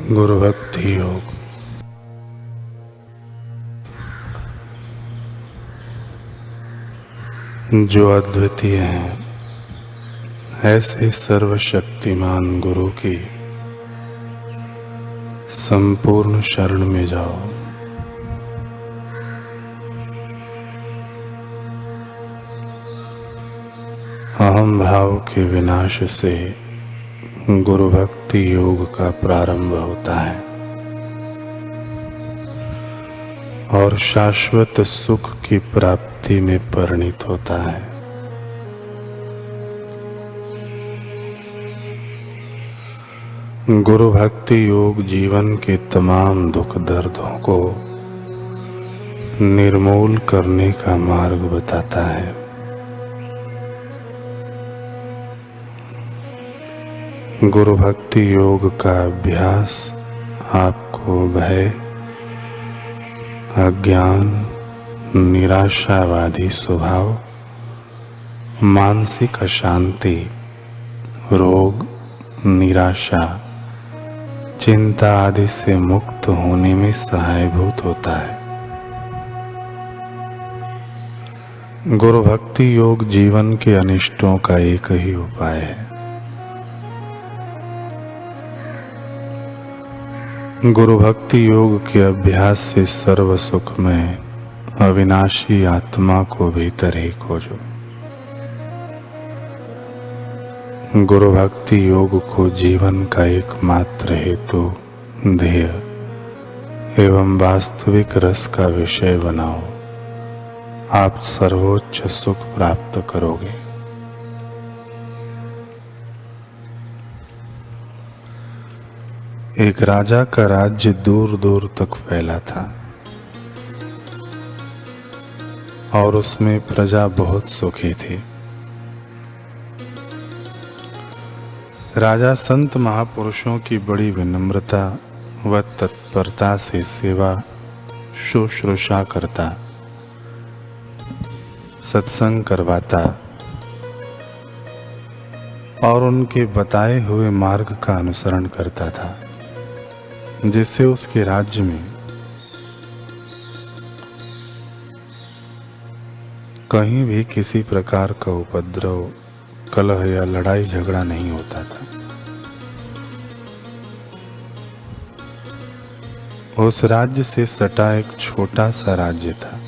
गुरु भक्ति योग। जो अद्वितीय हैं, ऐसे सर्वशक्तिमान गुरु की संपूर्ण शरण में जाओ। अहम भाव के विनाश से गुरु भक्ति योग का प्रारंभ होता है और शाश्वत सुख की प्राप्ति में परिणित होता है। गुरु भक्ति योग जीवन के तमाम दुख दर्दों को निर्मूल करने का मार्ग बताता है। गुरु भक्ति योग का अभ्यास आपको भय, अज्ञान, निराशावादी स्वभाव, मानसिक अशांति, रोग, निराशा, चिंता आदि से मुक्त होने में सहायभूत होता है। गुरु भक्ति योग जीवन के अनिष्टों का एक ही उपाय है। गुरु भक्ति योग के अभ्यास से सर्व सुख में अविनाशी आत्मा को भीतर ही खोजो। गुरु भक्ति योग को जीवन का एकमात्र हेतु, ध्येय एवं वास्तविक रस का विषय बनाओ। आप सर्वोच्च सुख प्राप्त करोगे। एक राजा का राज्य दूर दूर तक फैला था और उसमें प्रजा बहुत सुखी थी। राजा संत महापुरुषों की बड़ी विनम्रता व तत्परता से सेवा शुश्रूषा करता, सत्संग करवाता और उनके बताए हुए मार्ग का अनुसरण करता था, जिससे उसके राज्य में कहीं भी किसी प्रकार का उपद्रव, कलह या लड़ाई झगड़ा नहीं होता था। उस राज्य से सटा एक छोटा सा राज्य था।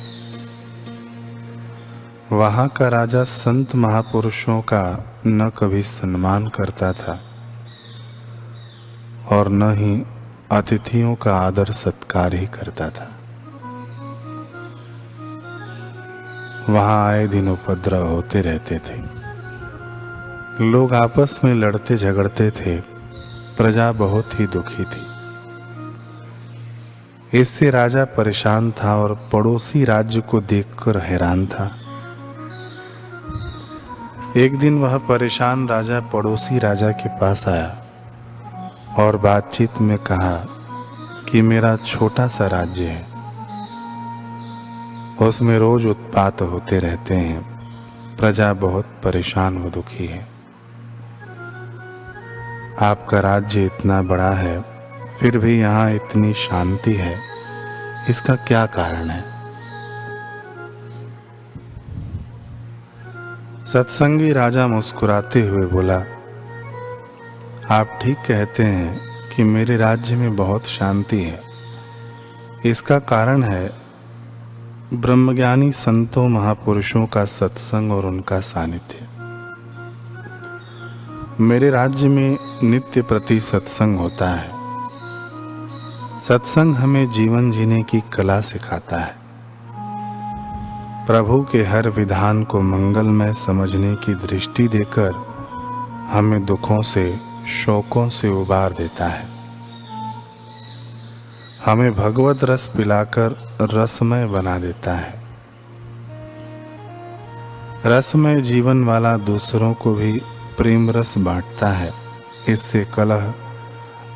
वहां का राजा संत महापुरुषों का न कभी सम्मान करता था और न ही अतिथियों का आदर सत्कार ही करता था। वहां आए दिन उपद्रव होते रहते थे। लोग आपस में लड़ते झगड़ते थे। प्रजा बहुत ही दुखी थी। इससे राजा परेशान था और पड़ोसी राज्य को देखकर हैरान था। एक दिन वह परेशान राजा पड़ोसी राजा के पास आया और बातचीत में कहा कि मेरा छोटा सा राज्य है, उसमें रोज उत्पात होते रहते हैं। प्रजा बहुत परेशान व दुखी है। आपका राज्य इतना बड़ा है, फिर भी यहाँ इतनी शांति है, इसका क्या कारण है? सत्संगी राजा मुस्कुराते हुए बोला, आप ठीक कहते हैं कि मेरे राज्य में बहुत शांति है। इसका कारण है ब्रह्मज्ञानी संतों महापुरुषों का सत्संग और उनका सानिध्य। मेरे राज्य में नित्य प्रति सत्संग होता है। सत्संग हमें जीवन जीने की कला सिखाता है। प्रभु के हर विधान को मंगलमय समझने की दृष्टि देकर हमें दुखों से, शोकों से उबार देता है। हमें भगवत रस पिलाकर रसमय बना देता है। रसमय जीवन वाला दूसरों को भी प्रेम रस बांटता है। इससे कलह,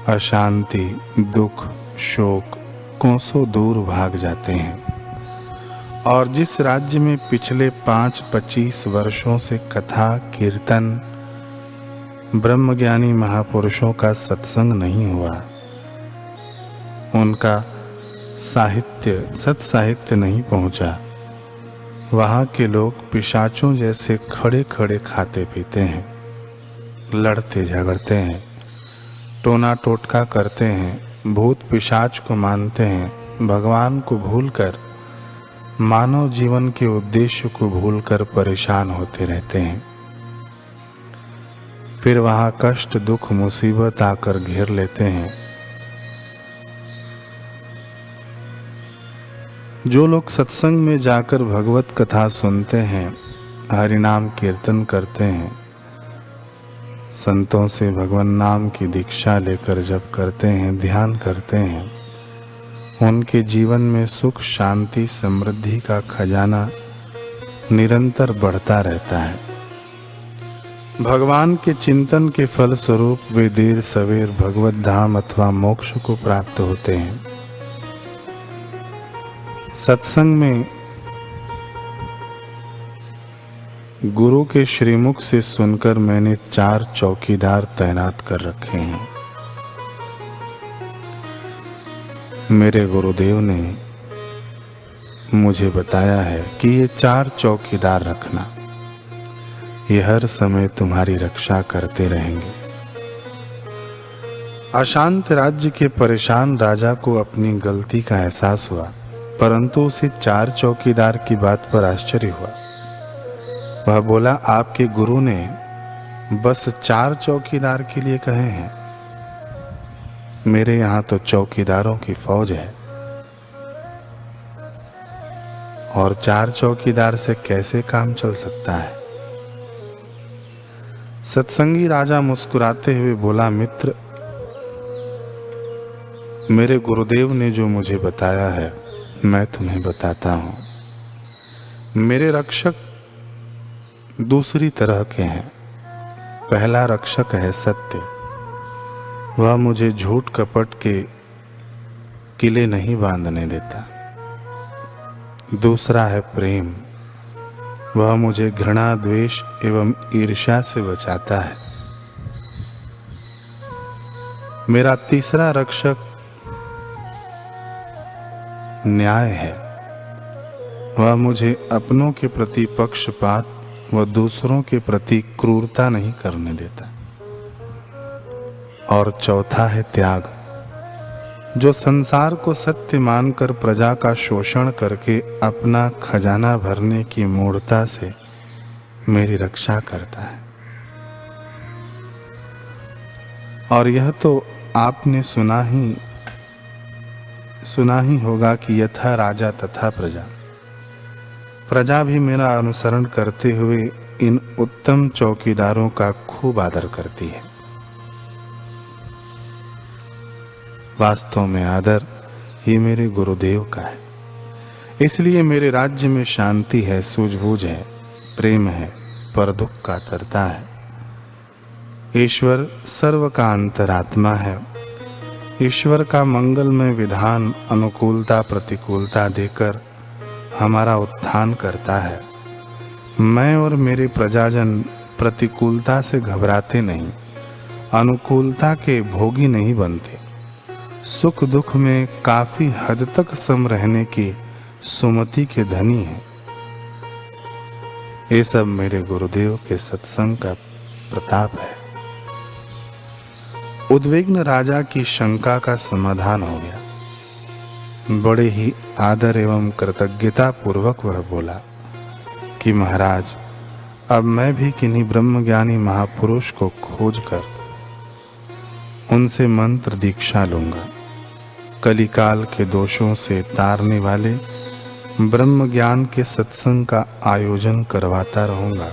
अशांति, दुख, शोक कोसों दूर भाग जाते हैं। और जिस राज्य में पिछले 5-25 वर्षों से कथा, कीर्तन, ब्रह्मज्ञानी महापुरुषों का सत्संग नहीं हुआ, उनका साहित्य सत साहित्य नहीं पहुंचा। वहाँ के लोग पिशाचों जैसे खड़े खड़े खाते पीते हैं, लड़ते झगड़ते हैं, टोना टोटका करते हैं, भूत पिशाच को मानते हैं, भगवान को भूलकर, मानव जीवन के उद्देश्य को भूलकर परेशान होते रहते हैं। फिर वहाँ कष्ट दुख मुसीबत आकर घेर लेते हैं। जो लोग सत्संग में जाकर भगवत कथा सुनते हैं, हरिनाम कीर्तन करते हैं, संतों से भगवान नाम की दीक्षा लेकर जप करते हैं, ध्यान करते हैं, उनके जीवन में सुख शांति समृद्धि का खजाना निरंतर बढ़ता रहता है। भगवान के चिंतन के फल स्वरूप वे देर सवेर भगवत धाम अथवा मोक्ष को प्राप्त होते हैं। सत्संग में गुरु के श्रीमुख से सुनकर मैंने 4 चौकीदार तैनात कर रखे हैं। मेरे गुरुदेव ने मुझे बताया है कि ये 4 चौकीदार रखना, ये हर समय तुम्हारी रक्षा करते रहेंगे। अशांत राज्य के परेशान राजा को अपनी गलती का एहसास हुआ, परंतु उसे 4 चौकीदार की बात पर आश्चर्य हुआ। वह बोला, आपके गुरु ने बस 4 चौकीदार के लिए कहे हैं, मेरे यहाँ तो चौकीदारों की फौज है, और 4 चौकीदार से कैसे काम चल सकता है। सत्संगी राजा मुस्कुराते हुए बोला, मित्र, मेरे गुरुदेव ने जो मुझे बताया है मैं तुम्हें बताता हूं। मेरे रक्षक दूसरी तरह के हैं। पहला रक्षक है सत्य, वह मुझे झूठ कपट के किले नहीं बांधने देता। दूसरा है प्रेम, वह मुझे घृणा द्वेष एवं ईर्ष्या से बचाता है। मेरा तीसरा रक्षक न्याय है, वह मुझे अपनों के प्रति पक्षपात व दूसरों के प्रति क्रूरता नहीं करने देता। और चौथा है त्याग, जो संसार को सत्य मानकर प्रजा का शोषण करके अपना खजाना भरने की मूढ़ता से मेरी रक्षा करता है। और यह तो आपने सुना ही होगा कि यथा राजा तथा प्रजा। प्रजा भी मेरा अनुसरण करते हुए इन उत्तम चौकीदारों का खूब आदर करती है। वास्तव में आदर ही मेरे गुरुदेव का है। इसलिए मेरे राज्य में शांति है, सूझबूझ है, प्रेम है, पर दुख का तरता है। ईश्वर सर्व का अंतरात्मा है। ईश्वर का मंगलमय विधान अनुकूलता प्रतिकूलता देकर हमारा उत्थान करता है। मैं और मेरे प्रजाजन प्रतिकूलता से घबराते नहीं, अनुकूलता के भोगी नहीं बनते। सुख दुख में काफी हद तक सम रहने की सुमति के धनी हैं। ये सब मेरे गुरुदेव के सत्संग का प्रताप है। उद्विग्न राजा की शंका का समाधान हो गया। बड़े ही आदर एवं कृतज्ञता पूर्वक वह बोला कि महाराज, अब मैं भी किन्हीं ब्रह्मज्ञानी महापुरुष को खोजकर उनसे मंत्र दीक्षा लूंगा। कलिकाल के दोषों से तारने वाले ब्रह्म ज्ञान के सत्संग का आयोजन करवाता रहूंगा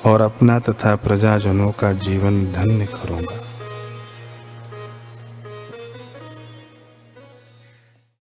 और अपना तथा प्रजाजनों का जीवन धन्य करूंगा।